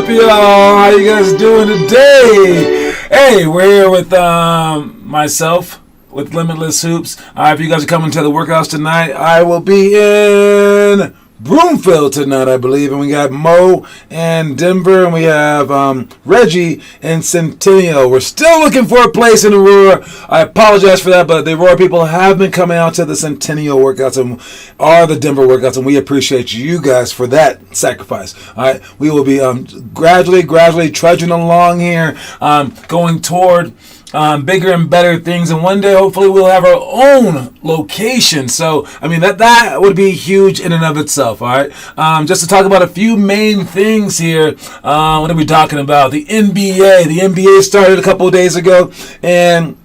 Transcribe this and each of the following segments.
up, y'all? How you guys doing today? Hey, we're here with myself with Limitless Hoops. If you guys are coming to the workouts tonight, I will be in Broomfield tonight, I believe, and we got Mo and Denver, and we have Reggie and Centennial. We're still looking for a place in Aurora. I apologize for that, but the Aurora people have been coming out to the Centennial workouts and are the Denver workouts, and we appreciate you guys for that sacrifice. All right, we will be gradually trudging along here, going toward bigger and better things, and one day hopefully we'll have our own location. So I mean that would be huge in and of itself. All right, just to talk about a few main things here. What are we talking about? The NBA started a couple of days ago, and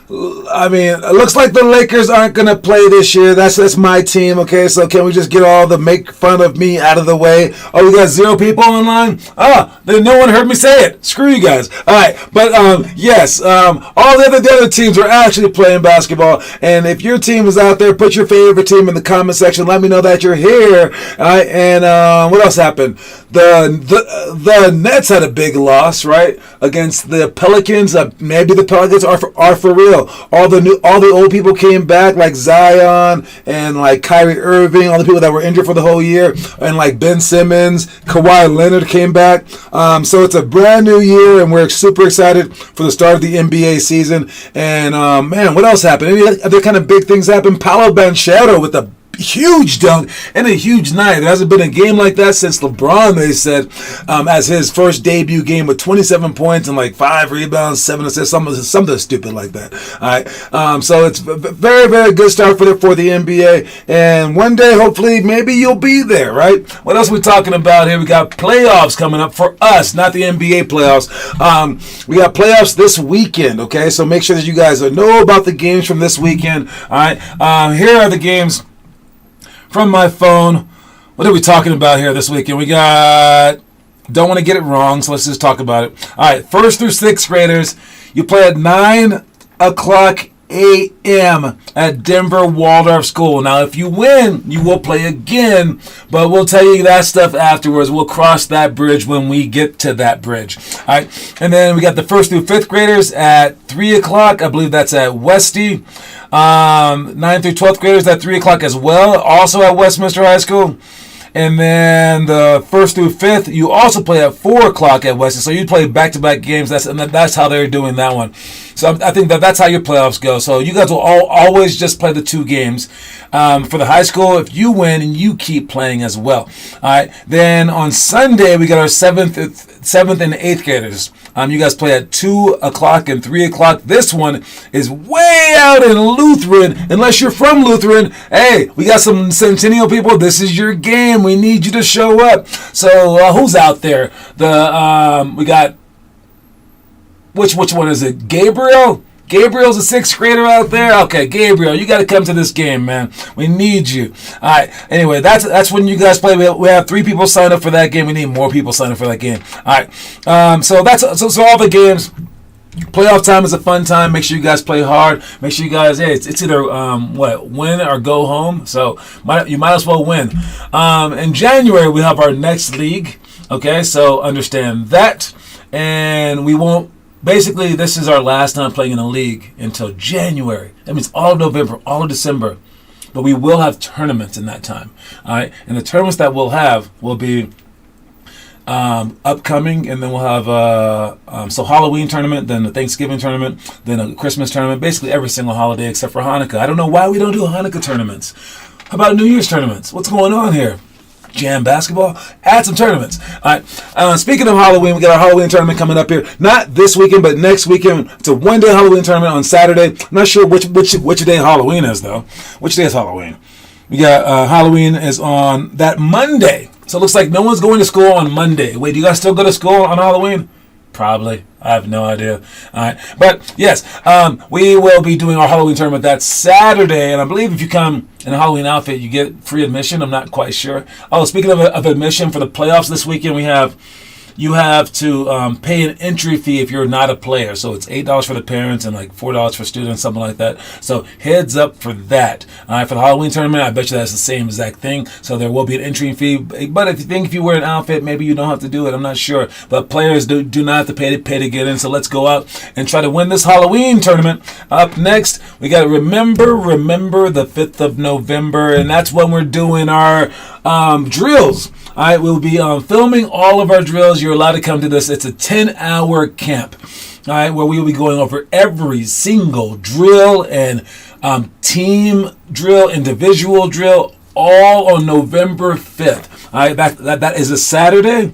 I mean, it looks like the Lakers aren't going to play this year. That's my team, okay? So can we just get all the make fun of me out of the way? Oh, we got 0 people online? Then no one heard me say it. Screw you guys. All right, but yes, all the other teams are actually playing basketball. And if your team is out there, put your favorite team in the comment section. Let me know that you're here. All right, and what else happened? The Nets had a big loss, right, against the Pelicans. Maybe the Pelicans are for real. All the old people came back, like Zion and like Kyrie Irving, all the people that were injured for the whole year, and like Ben Simmons, Kawhi Leonard came back. So it's a brand new year, and we're super excited for the start of the NBA season. And man, what else happened? Any other kind of big things happened? Paolo Banchero with a huge dunk and a huge night. There hasn't been a game like that since LeBron, they said, as his first debut game with 27 points and like 5 rebounds, 7 assists, something stupid like that. All right, so it's a very, very good start for the NBA, and one day, hopefully, maybe you'll be there, right? What else are we talking about here? We got playoffs coming up for us, not the NBA playoffs. We got playoffs this weekend, okay? So make sure that you guys know about the games from this weekend. All right, here are the games from my phone. What are we talking about here this weekend? We got, don't want to get it wrong, so let's just talk about it. All right, 1st through 6th graders, you play at 9 o'clock a.m. at Denver Waldorf School. Now, if you win, you will play again, but we'll tell you that stuff afterwards. We'll cross that bridge when we get to that bridge. All right, and then we got the 1st through 5th graders at 3 o'clock. I believe that's at Westy. 9th through 12th graders at 3 o'clock as well, also at Westminster High School. And then the 1st through 5th, you also play at 4 o'clock at Weston. So you play back-to-back games. That's how they're doing that one. So I think that's how your playoffs go. So you guys will always just play the 2 games. For the high school, if you win, and you keep playing as well. All right. Then on Sunday, we got our 7th and 8th graders. You guys play at 2 o'clock and 3 o'clock. This one is way out in Lutheran. Unless you're from Lutheran, hey, we got some Centennial people. This is your game. We need you to show up. So who's out there? We got, which one is it? Gabriel? Gabriel's a 6th grader out there? Okay, Gabriel, you got to come to this game, man. We need you. All right, anyway, that's when you guys play. We have 3 people sign up for that game. We need more people sign up for that game. All right, so all the games. Playoff time is a fun time. Make sure you guys play hard. Make sure you guys, it's either win or go home. So you might as well win. In January, we have our next league. Okay, so understand that. And we won't, basically, this is our last time playing in a league until January. That means all of November, all of December. But we will have tournaments in that time. All right, and the tournaments that we'll have will be upcoming, and then we'll have Halloween tournament, then the Thanksgiving tournament, then a Christmas tournament, basically every single holiday except for Hanukkah. I don't know why we don't do Hanukkah tournaments. How about New Year's tournaments? What's going on here? Jam basketball? Add some tournaments. All right. Speaking of Halloween, we got our Halloween tournament coming up here. Not this weekend, but next weekend. It's a one-day Halloween tournament on Saturday. I'm not sure which day Halloween is, though. Which day is Halloween? We got Halloween is on that Monday. So it looks like no one's going to school on Monday. Wait, do you guys still go to school on Halloween? Probably. I have no idea. All right. But, yes, we will be doing our Halloween tournament that Saturday. And I believe if you come in a Halloween outfit, you get free admission. I'm not quite sure. Oh, speaking of admission for the playoffs this weekend, we have you have to pay an entry fee if you're not a player. So it's $8 for the parents and like $4 for students, something like that. So heads up for that. For the Halloween tournament, I bet you that's the same exact thing. So there will be an entry fee. But if you wear an outfit, maybe you don't have to do it. I'm not sure. But players do not have to pay to get in. So let's go out and try to win this Halloween tournament. Up next, we got to remember the 5th of November, and that's when we're doing our drills. All right, we'll be filming all of our drills. You're allowed to come to this. It's a 10-hour camp. All right, where we will be going over every single drill and team drill, individual drill, all on November 5th. All right, that is a Saturday,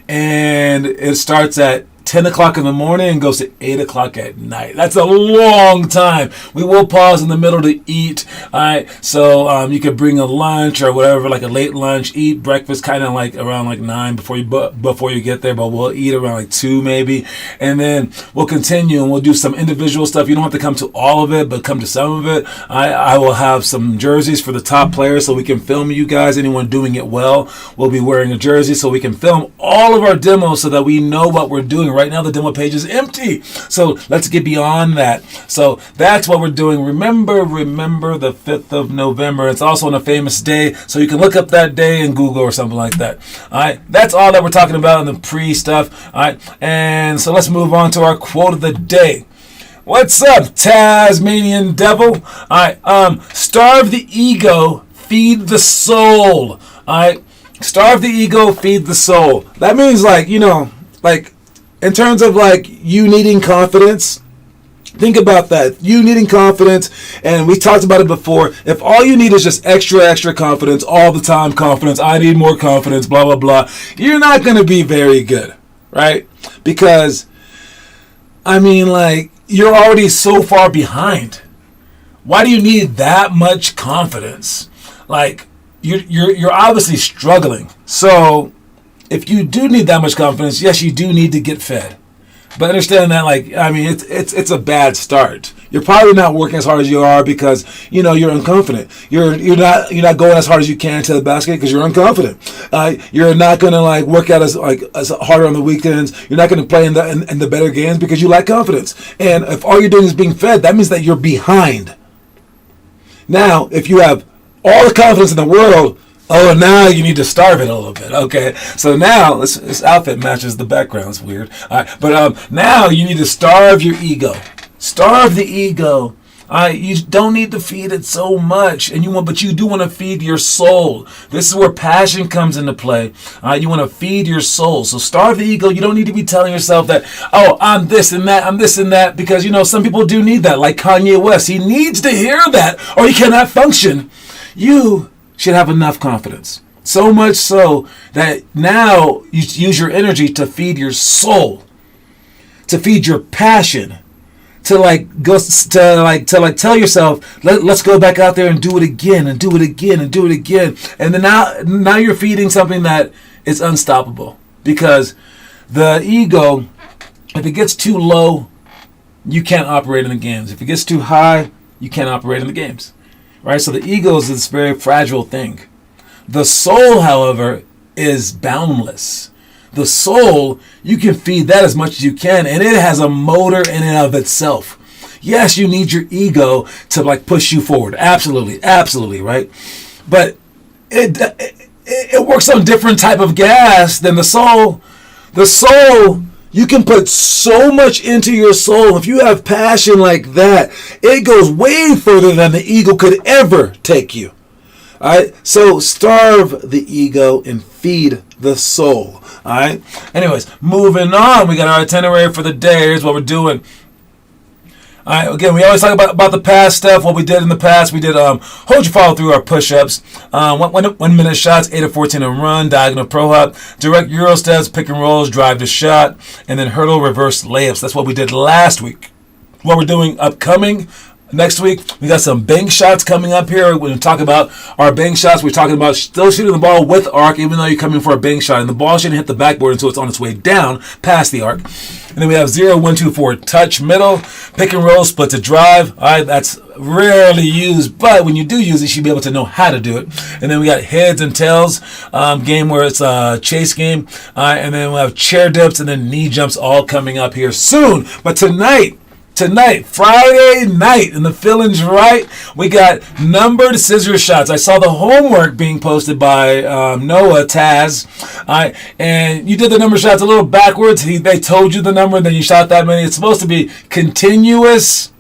and it starts at 10 o'clock in the morning and goes to 8 o'clock at night. That's a long time. We will pause in the middle to eat. All right, so you could bring a lunch or whatever, like a late lunch, eat breakfast kind of like around like 9 before you get there, but we'll eat around like 2 maybe. And then we'll continue and we'll do some individual stuff. You don't have to come to all of it, but come to some of it. I will have some jerseys for the top players so we can film you guys. Anyone doing it well will be wearing a jersey so we can film all of our demos so that we know what we're doing. Right now, the demo page is empty. So let's get beyond that. So that's what we're doing. Remember the 5th of November. It's also on a famous day. So you can look up that day in Google or something like that. All right. That's all that we're talking about in the pre-stuff. All right. And so let's move on to our quote of the day. What's up, Tasmanian devil? All right. Starve the ego, feed the soul. All right. Starve the ego, feed the soul. That means like in terms of like you needing confidence, think about that. You needing confidence, and we talked about it before. If all you need is just extra confidence, all the time confidence, I need more confidence, blah, blah, blah, you're not going to be very good, right? Because, you're already so far behind. Why do you need that much confidence? Like, you're obviously struggling. So if you do need that much confidence, yes, you do need to get fed. But understand that, it's a bad start. You're probably not working as hard as you are because you're unconfident. You're not going as hard as you can to the basket because you're unconfident. You're not gonna work out as harder on the weekends. You're not gonna play in the better games because you lack confidence. And if all you're doing is being fed, that means that you're behind. Now, if you have all the confidence in the world, now you need to starve it a little bit. Okay, so now this outfit matches the background. It's weird. All right, but now you need to starve your ego. Starve the ego. You don't need to feed it so much, but you do want to feed your soul. This is where passion comes into play. You want to feed your soul. So starve the ego. You don't need to be telling yourself that, I'm this and that, because some people do need that. Like Kanye West, he needs to hear that, or he cannot function. You should have enough confidence. So much so that now you use your energy to feed your soul, to feed your passion, to tell yourself, let's go back out there and do it again and do it again and do it again. And then now you're feeding something that is unstoppable, because the ego, if it gets too low, you can't operate in the games. If it gets too high, you can't operate in the games. Right? So the ego is this very fragile thing. The soul, however, is boundless. The soul, you can feed that as much as you can, and it has a motor in and of itself. Yes, you need your ego to push you forward. Absolutely, right? But it works on different type of gas than the soul. The soul, you can put so much into your soul. If you have passion like that, it goes way further than the ego could ever take you. All right? So starve the ego and feed the soul. All right? Anyways, moving on. We got our itinerary for the day. Here's what we're doing. All right, again, we always talk about the past stuff, what we did in the past. We did hold your follow through our push-ups, 1 minute shots, 8 of 14 and run, diagonal pro hop, direct Euro steps, pick and rolls, drive to shot, and then hurdle reverse layups. That's what we did last week. What we're doing upcoming, Next week, we got some bank shots coming up here. We're going to talk about our bank shots. We're talking about still shooting the ball with arc, even though you're coming for a bank shot. And the ball shouldn't hit the backboard until it's on its way down past the arc. And then we have 0, 1, 2, 4 touch middle, pick and roll, split to drive. All right, that's rarely used, but when you do use it, you should be able to know how to do it. And then we got heads and tails game where it's a chase game. And then we have chair dips and then knee jumps all coming up here soon. But tonight, Friday night, and the feeling's right, we got numbered scissor shots. I saw the homework being posted by Noah Taz, and you did the number shots a little backwards. They told you the number, and then you shot that many. It's supposed to be continuous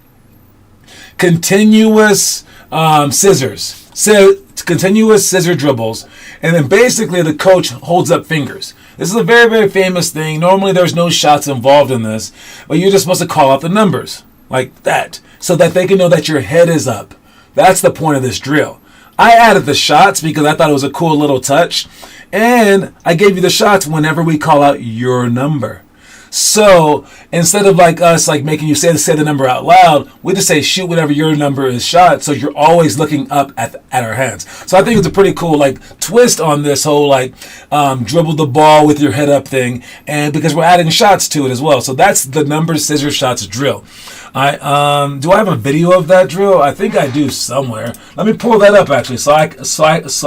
scissors. So continuous scissor dribbles, and then basically the coach holds up fingers. This is a very, very famous thing. Normally there's no shots involved in this, but you're just supposed to call out the numbers like that so that they can know that your head is up. That's the point of this drill. I added the shots because I thought it was a cool little touch, and I gave you the shots whenever we call out your number. So instead of like us like making you say the number out loud, we just say shoot whatever your number is shot. So you're always looking up at our hands. So I think it's a pretty cool like twist on this whole like dribble the ball with your head up thing, and because we're adding shots to it as well. So that's the number scissors shots drill. Do I have a video of that drill? I think I do somewhere. Let me pull that up actually, so I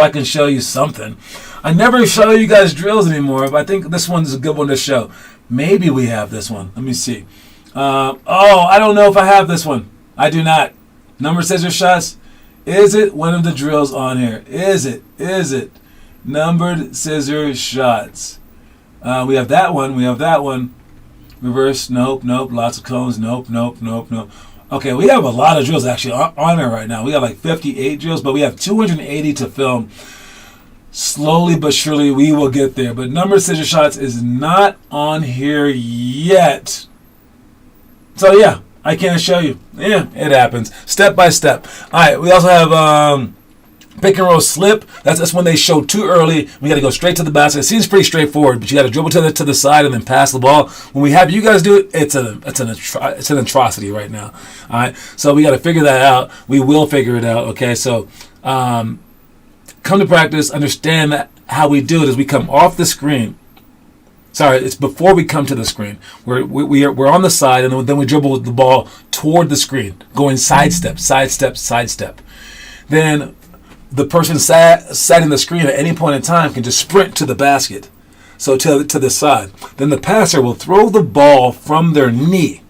can show you something. I never show you guys drills anymore, but I think this one's a good one to show. Maybe we have this one. Let me see. I don't know if I have this one. I do not. Number scissors shots. Is it one of the drills on here? Is it? Numbered scissors shots. We have that one. Reverse. Nope. Lots of cones. Nope. Okay, we have a lot of drills actually on there right now. We got like 58 drills, but we have 280 to film. Slowly but surely we will get there. But number scissor shots is not on here yet. So yeah, I can't show you. Yeah, it happens. Step by step. Alright, we also have pick and roll slip. That's when they show too early. We got to go straight to the basket. It seems pretty straightforward, but you got to dribble to the side and then pass the ball. When we have you guys do it, it's an atrocity right now. Alright, so we got to figure that out. We will figure it out. Okay, so come to practice, understand that how we do it is we come off the screen. Sorry, it's before we come to the screen. We're on the side, and then we dribble the ball toward the screen, going sidestep. Then the person sat in the screen at any point in time can just sprint to the basket, so to the side. Then the passer will throw the ball from their knee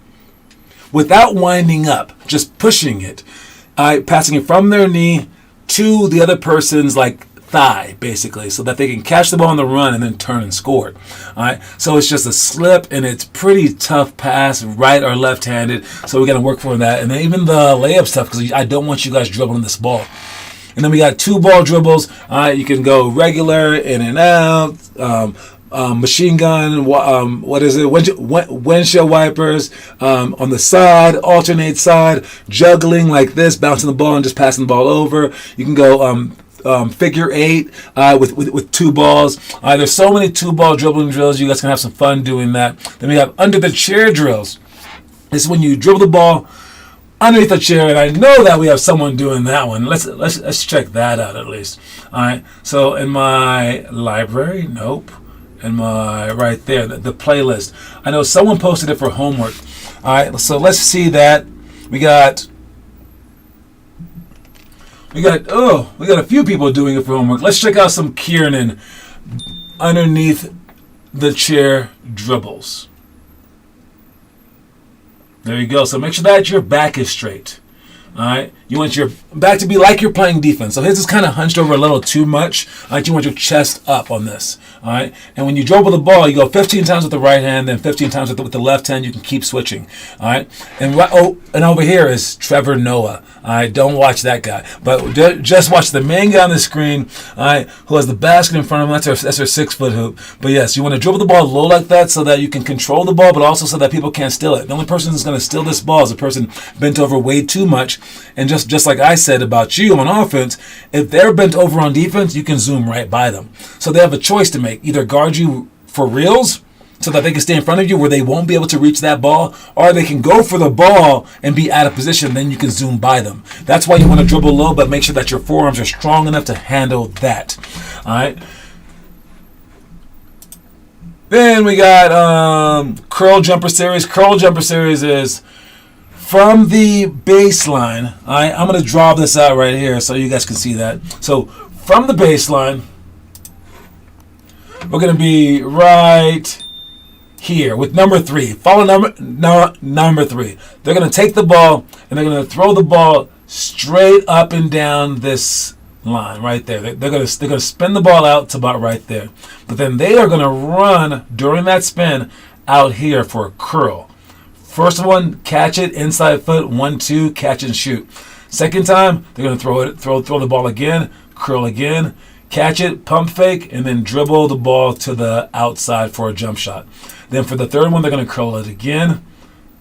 without winding up, just pushing it, passing it from their knee to the other person's like thigh, basically, so that they can catch the ball on the run and then turn and score it. All right, so it's just a slip, and it's pretty tough pass, right or left-handed. So we got to work for that, and then even the layup stuff, because I don't want you guys dribbling this ball. And then we got 2-ball dribbles. You can go regular, in and out, machine gun, windshield wipers, on the side, alternate side, juggling like this, bouncing the ball and just passing the ball over. You can go figure 8 with 2 balls. There's so many 2-ball dribbling drills. You guys can have some fun doing that. Then we have under the chair drills. This is when you dribble the ball underneath the chair, and I know that we have someone doing that one. Let's check that out at least. All right. So in my library, nope. In my right there, the playlist. I know someone posted it for homework. All right. So let's see that. We got a few people doing it for homework. Let's check out some Kiernan underneath the chair dribbles. There you go. So make sure that your back is straight. All right. You want your back to be like you're playing defense. So his is kind of hunched over a little too much. All right. You want your chest up on this. All right. And when you dribble the ball, you go 15 times with the right hand, then 15 times with the left hand. You can keep switching. All right. And over here is Trevor Noah. All right. Don't watch that guy, but just watch the main guy on the screen. All right. Who has the basket in front of him? That's her 6-foot hoop. But yes, you want to dribble the ball low like that so that you can control the ball, but also so that people can't steal it. The only person that's going to steal this ball is a person bent over way too much. And just like I said about you on offense, if they're bent over on defense, you can zoom right by them. So they have a choice to make: either guard you for reals, so that they can stay in front of you where they won't be able to reach that ball, or they can go for the ball and be out of position, then you can zoom by them. That's why you want to dribble low, but make sure that your forearms are strong enough to handle that. All right. Then we got curl jumper series. Curl jumper series is from the baseline. All right, I'm going to draw this out right here so you guys can see that. So from the baseline, we're going to be right here with number 3. Follow number 3. They're going to take the ball and they're going to throw the ball straight up and down this line right there. They're going to spin the ball out to about right there. But then they are going to run during that spin out here for a curl. First one, catch it, inside foot, 1, 2, catch and shoot. Second time, they're going to throw the ball again, curl again, catch it, pump fake, and then dribble the ball to the outside for a jump shot. Then for the third one, they're going to curl it again,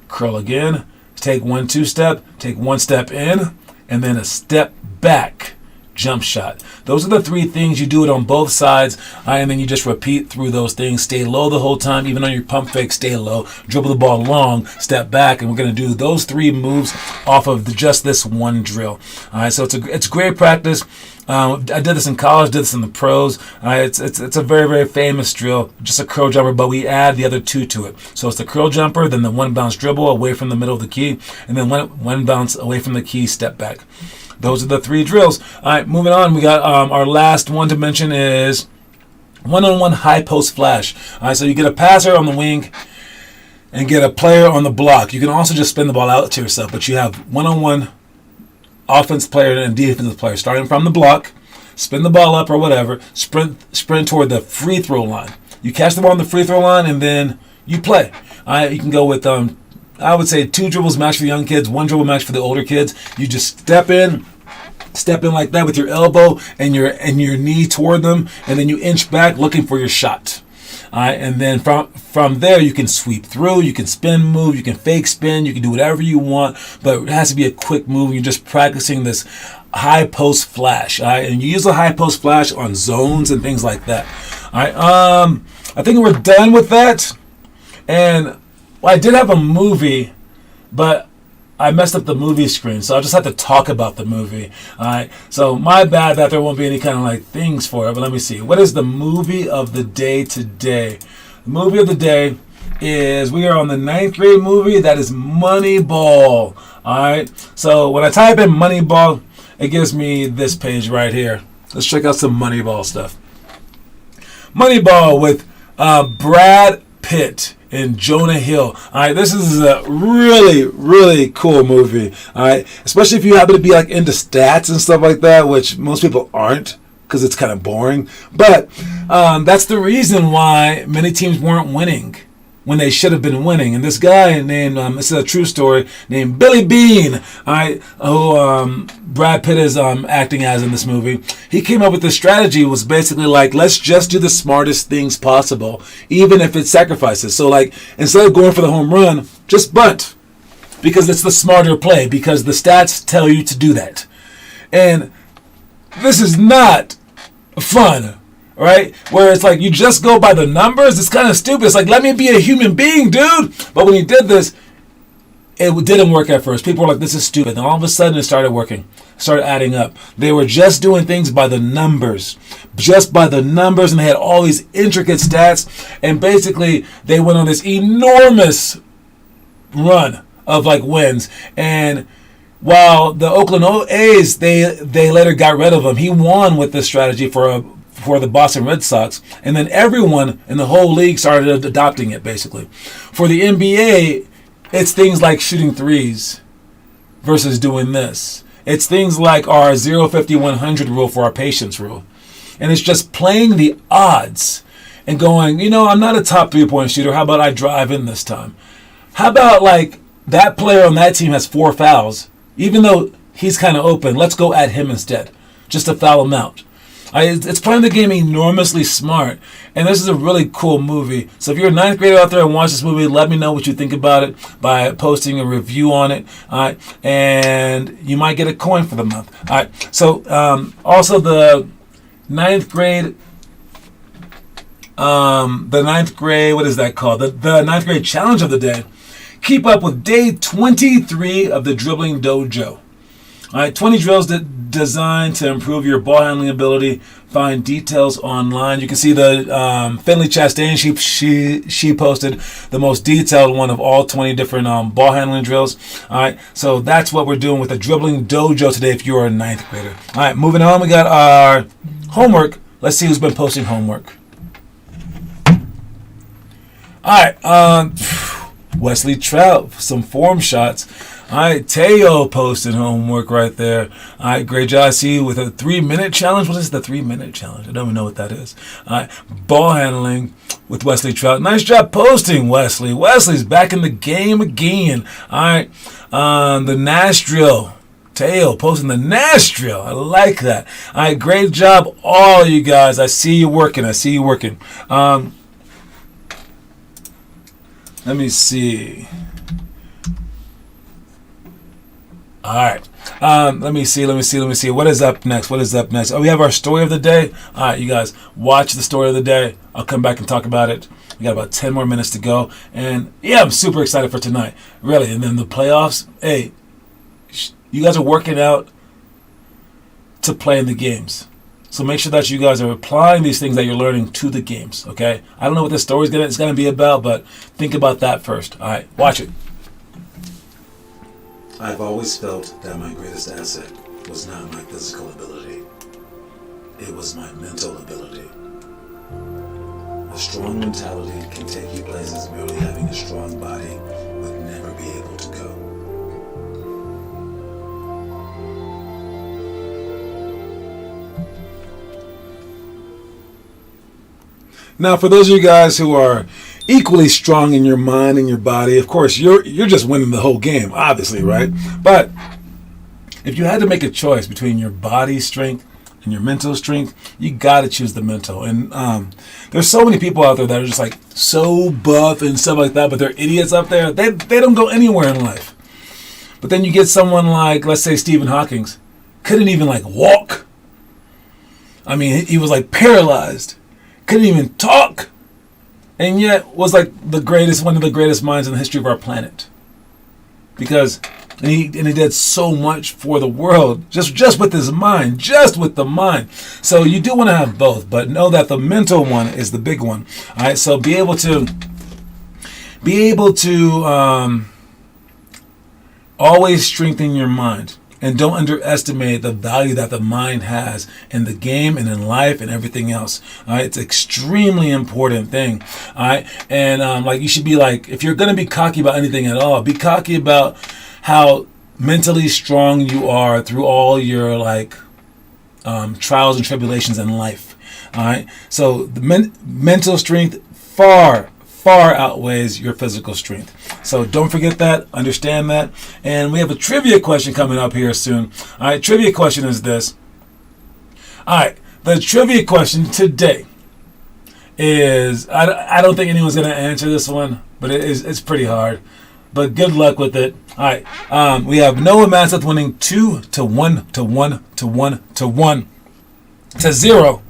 curl again, take 1, 2 step, take 1 step in, and then a step back. Jump shot. Those are the 3 things. You do it on both sides, and then you just repeat through those things. Stay low the whole time, even on your pump fake, stay low. Dribble the ball long, step back, and we're going to do those 3 moves off of just this one drill. All right, so it's great practice. I did this in college, did this in the pros. It's a very, very famous drill, just a curl jumper, but we add the other 2 to it. So it's the curl jumper, then the 1 bounce dribble away from the middle of the key, and then one bounce away from the key, step back. Those are the 3 drills. All right, moving on. We got our last one to mention is one-on-one high post flash. All right, so you get a passer on the wing and get a player on the block. You can also just spin the ball out to yourself, but you have one-on-one offense player and defensive player starting from the block, spin the ball up or whatever, sprint toward the free throw line. You catch the ball on the free throw line and then you play. All right, you can go with I would say 2 dribbles max for the young kids, 1 dribble max for the older kids. You just step in like that with your elbow and your knee toward them, and then you inch back looking for your shot. All right, and then from there you can sweep through, you can spin move, you can fake spin, you can do whatever you want, but it has to be a quick move. You're just practicing this high post flash. All right, and you use the high post flash on zones and things like that. All right, I think we're done with that. And I did have a movie, but I messed up the movie screen, so I'll just have to talk about the movie. All right, so my bad that there won't be any kind of like things for it, but let me see. What is the movie of the day today? The movie of the day is, we are on the 9th grade movie, that is Moneyball. All right, so when I type in Moneyball, it gives me this page right here. Let's check out some Moneyball stuff. Moneyball with Brad Pitt and Jonah Hill. All right, this is a really, really cool movie. All right, especially if you happen to be like into stats and stuff like that, which most people aren't, because it's kind of boring. But that's the reason why many teams weren't winning when they should have been winning. And this guy named, this is a true story, named Billy Bean, all right, who Brad Pitt is acting as in this movie, he came up with this strategy. Was basically like, let's just do the smartest things possible, even if it sacrifices. So like, instead of going for the home run, just bunt, because it's the smarter play, because the stats tell you to do that. And this is not fun. Right? Where it's like you just go by the numbers. It's kind of stupid. It's like, let me be a human being, dude. But when he did this, it didn't work at first. People were like, this is stupid. Then all of a sudden it started working. Started adding up. They were just doing things by the numbers. Just by the numbers. And they had all these intricate stats. And basically they went on this enormous run of like wins. And while the Oakland A's, they later got rid of him. He won with this strategy for the Boston Red Sox, and then everyone in the whole league started adopting it, basically. For the NBA, it's things like shooting threes versus doing this. It's things like our 0-50-100 rule for our patience rule. And it's just playing the odds and going, I'm not a top 3-point shooter. How about I drive in this time? How about like that player on that team has 4 fouls, even though he's kind of open. Let's go at him instead, just to foul him out. It's playing the game enormously smart, and this is a really cool movie. So if you're a 9th grader out there and watch this movie, let me know what you think about it by posting a review on it. All right, and you might get a coin for the month. All right, so also the 9th grade the ninth grade, what is that called? The ninth grade challenge of the day. Keep up with day 23 of the dribbling dojo. All right, 20 drills designed to improve your ball handling ability. Find details online. You can see the Finley Chastain. She posted the most detailed one of all 20 different ball handling drills. All right, so that's what we're doing with the dribbling dojo today. If you're a ninth grader. All right, moving on. We got our homework. Let's see who's been posting homework. All right, Wesley Trout, some form shots. All right, Teo posted homework right there. All right, great job. I see you with a 3-minute challenge. What is the 3-minute challenge? I don't even know what that is. All right, ball handling with Wesley Trout. Nice job posting, Wesley. Wesley's back in the game again. All right, the Nash drill. Teo posting the Nash drill. I like that. All right, great job, all you guys. I see you working. Let me see. All right. Let me see. What is up next? Oh, we have our story of the day. All right, you guys, watch the story of the day. I'll come back and talk about it. We got about 10 more minutes to go. And, yeah, I'm super excited for tonight. Really. And then the playoffs. Hey, you guys are working out to play in the games. So make sure that you guys are applying these things that you're learning to the games, okay? I don't know what this story is going to be about, but think about that first. All right, watch it. I've always felt that my greatest asset was not my physical ability. It was my mental ability. A strong mentality can take you places merely having a strong body would never be able to go. Now, for those of you guys who are equally strong in your mind and your body, of course, you're just winning the whole game, obviously, right? But if you had to make a choice between your body strength and your mental strength, you got to choose the mental. And there's so many people out there that are just like so buff and stuff like that, but they're idiots up there. They don't go anywhere in life. But then you get someone like, let's say, Stephen Hawking, couldn't even like walk. I mean, he was like paralyzed. Couldn't even talk, and yet was like one of the greatest minds in the history of our planet. Because he did so much for the world just with his mind, just with the mind. So you do want to have both, but know that the mental one is the big one. All right, so be able to always strengthen your mind. And don't underestimate the value that the mind has in the game and in life and everything else. All right, it's an extremely important thing. All right, and like you should be like, if you're going to be cocky about anything at all, be cocky about how mentally strong you are through all your like trials and tribulations in life. All right, so the mental strength far outweighs your physical strength. So don't forget that, understand that. And we have a trivia question coming up here soon. All right, trivia question is this. All right, the trivia question today is, I don't think anyone's going to answer this one, but it's pretty hard. But good luck with it. All right, we have Noah Masseth winning 2-1-1-1-1-1-0. All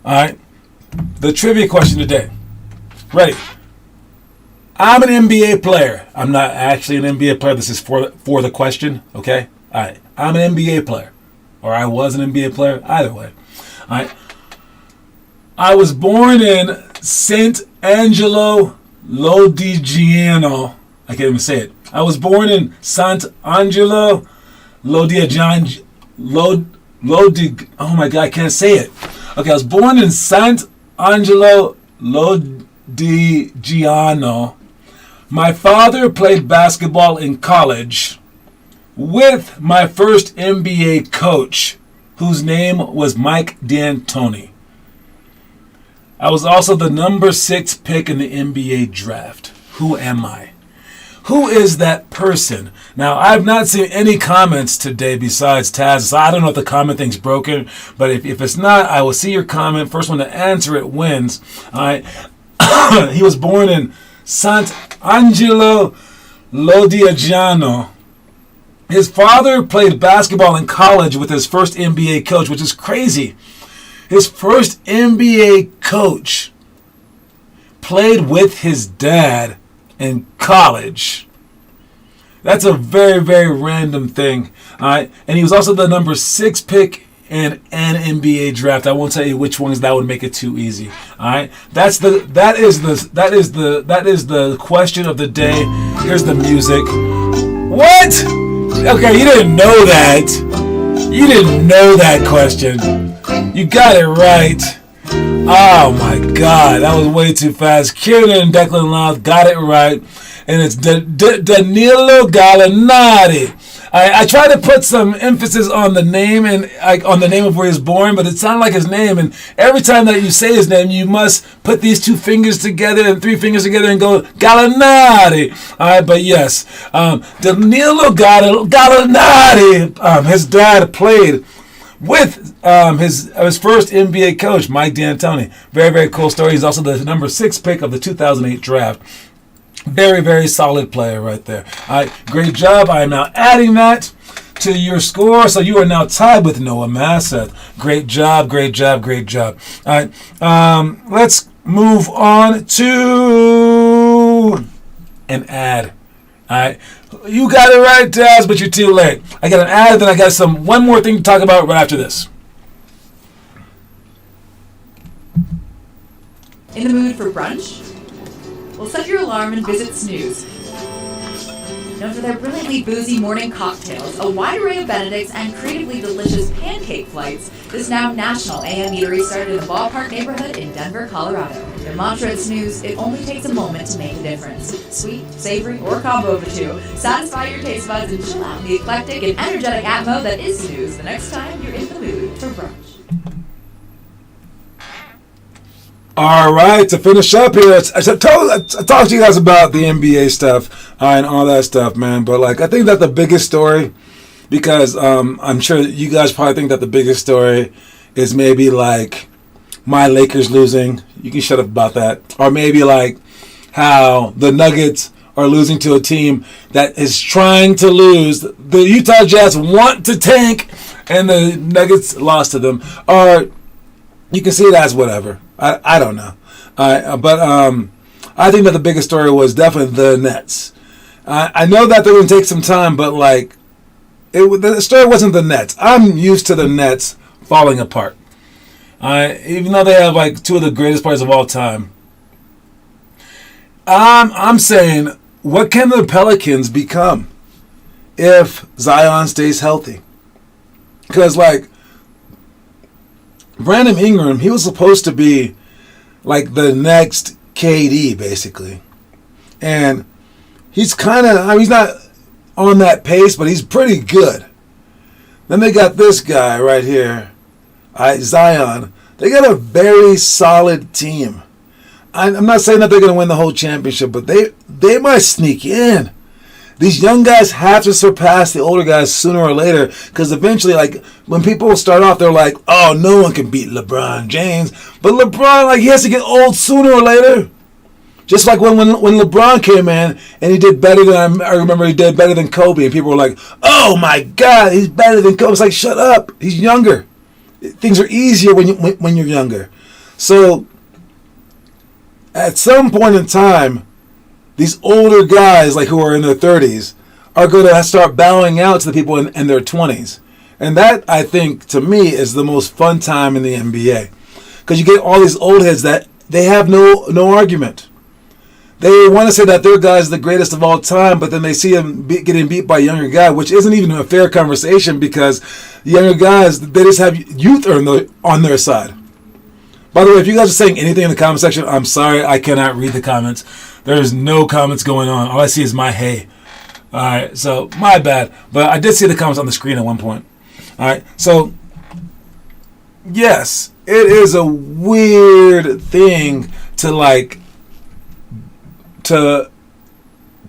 right, the trivia question today. Ready? I'm an NBA player. I'm not actually an NBA player. This is for the question, okay? All right. I'm an NBA player. Or I was an NBA player. Either way. All right. I was born in St. Angelo Lodigiano. I can't even say it. I was born in Sant'Angelo Lodigiano. Oh my God, I can't say it. Okay, I was born in Sant'Angelo Lodigiano. My father played basketball in college with my first NBA coach, whose name was Mike D'Antoni. I was also the number 6 pick in the NBA draft. Who am I? Who is that person? Now, I've not seen any comments today besides Taz. So I don't know if the comment thing's broken, but if it's not, I will see your comment. First one to answer it wins. All right. He was born in Sant'Angelo Lodigiano. His father played basketball in college with his first NBA coach, which is crazy. His first NBA coach played with his dad in college. That's a very, very random thing. All right, and he was also the number 6 pick in an NBA draft. I won't tell you which ones. That would make it too easy. All right, that is the question of the day. Here's the music. What? Okay, you didn't know that. You didn't know that question. You got it right. Oh my God, that was way too fast. Kieran and Declan Louth got it right, and it's Danilo Gallinari. I tried to put some emphasis on the name and on the name of where he was born, but it sounded like his name. And every time that you say his name, you must put these 2 fingers together and 3 fingers together and go Gallinari. All right, but yes, Danilo Gallinari. His dad played with his first NBA coach, Mike D'Antoni. Very, very cool story. He's also the number 6 pick of the 2008 draft. Very, very solid player right there. All right, great job. I am now adding that to your score, so you are now tied with Noah Masseth. Great job, great job, great job. All right, let's move on to an ad. All right, you got it right, Daz, but you're too late. I got an ad, then I got one more thing to talk about right after this. In the mood for brunch? Well, set your alarm and visit Snooze. Known for their brilliantly boozy morning cocktails, a wide array of Benedicts, and creatively delicious pancake flights, this now national AM eatery started in the Ballpark neighborhood in Denver, Colorado. Their mantra at Snooze: it only takes a moment to make a difference. Sweet, savory, or a combo of the 2. Satisfy your taste buds and chill out in the eclectic and energetic atmo that is Snooze the next time you're in the mood for brunch. All right, to finish up here, I talked to you guys about the NBA stuff and all that stuff, man. But I think that the biggest story, because I'm sure you guys probably think that the biggest story is maybe my Lakers losing. You can shut up about that. Or maybe how the Nuggets are losing to a team that is trying to lose. The Utah Jazz want to tank, and the Nuggets lost to them. Or you can see it as whatever. I don't know. But I think that the biggest story was definitely the Nets. I know that they're going to take some time, but the story wasn't the Nets. I'm used to the Nets falling apart. Even though they have 2 of the greatest players of all time. I'm saying, what can the Pelicans become if Zion stays healthy? Because Brandon Ingram, he was supposed to be the next KD, basically. And he's he's not on that pace, but he's pretty good. Then they got this guy right here, Zion. They got a very solid team. I'm not saying that they're going to win the whole championship, but they might sneak in. These young guys have to surpass the older guys sooner or later, because eventually, when people start off, they're like, oh, no one can beat LeBron James. But LeBron, he has to get old sooner or later. Just like when LeBron came in and he did better than, I remember he did better than Kobe, and people were like, oh my God, he's better than Kobe. It's like, shut up, he's younger. Things are easier when you're younger. So, at some point in time, these older guys, who are in their 30s, are going to start bowing out to the people in their 20s. And that, I think, to me, is the most fun time in the NBA. Because you get all these old heads that they have no argument. They want to say that their guy's the greatest of all time, but then they see him getting beat by a younger guy, which isn't even a fair conversation, because the younger guys, they just have youth on their side. By the way, if you guys are saying anything in the comment section, I'm sorry, I cannot read the comments. There's no comments going on. All I see is my hey. All right, so my bad. But I did see the comments on the screen at one point. All right, so yes, it is a weird thing to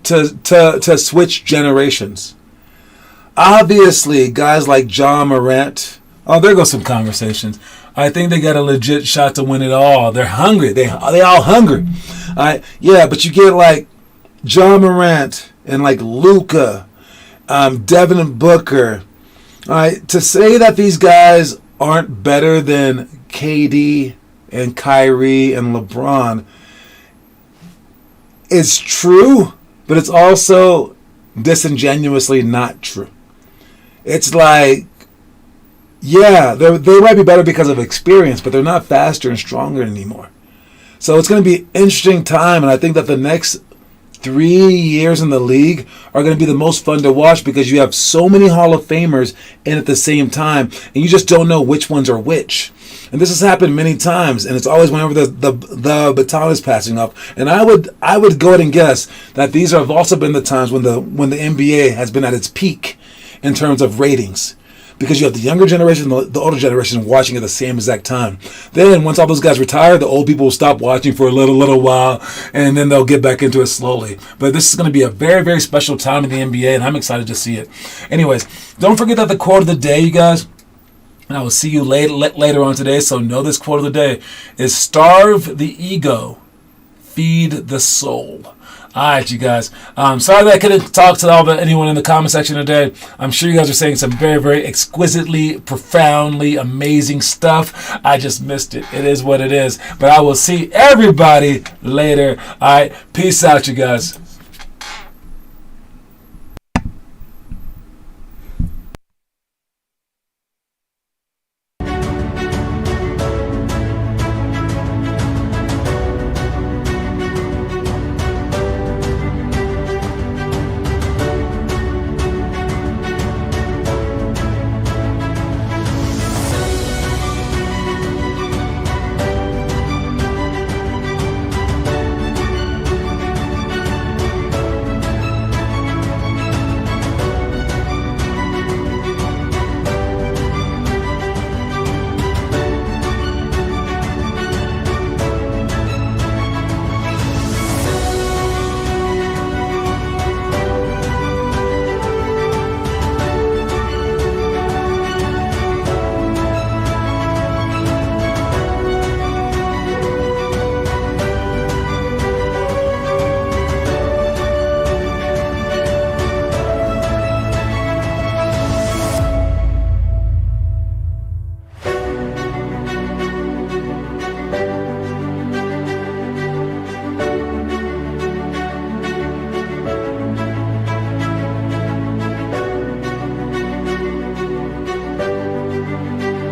to switch generations. Obviously, guys like Ja Morant. Oh, there goes some conversations. I think they got a legit shot to win it all. They're hungry. They all hungry. Yeah, but you get Ja Morant and Luka, Devin Booker. All right, to say that these guys aren't better than KD and Kyrie and LeBron, is true, but it's also disingenuously not true. It's like, yeah, they might be better because of experience, but they're not faster and stronger anymore. So it's going to be an interesting time, and I think that the next 3 years in the league are going to be the most fun to watch because you have so many Hall of Famers in at the same time, and you just don't know which ones are which. And this has happened many times, and it's always whenever the baton is passing up. And I would go ahead and guess that these have also been the times when the NBA has been at its peak in terms of ratings. Because you have the younger generation and the older generation watching at the same exact time. Then, once all those guys retire, the old people will stop watching for a little while, and then they'll get back into it slowly. But this is going to be a very, very special time in the NBA, and I'm excited to see it. Anyways, don't forget that the quote of the day, you guys, and I will see you later on today, so know this quote of the day, is starve the ego, feed the soul. All right, you guys. Sorry that I couldn't talk to anyone in the comment section today. I'm sure you guys are saying some very, very exquisitely, profoundly amazing stuff. I just missed it. It is what it is. But I will see everybody later. All right. Peace out, you guys.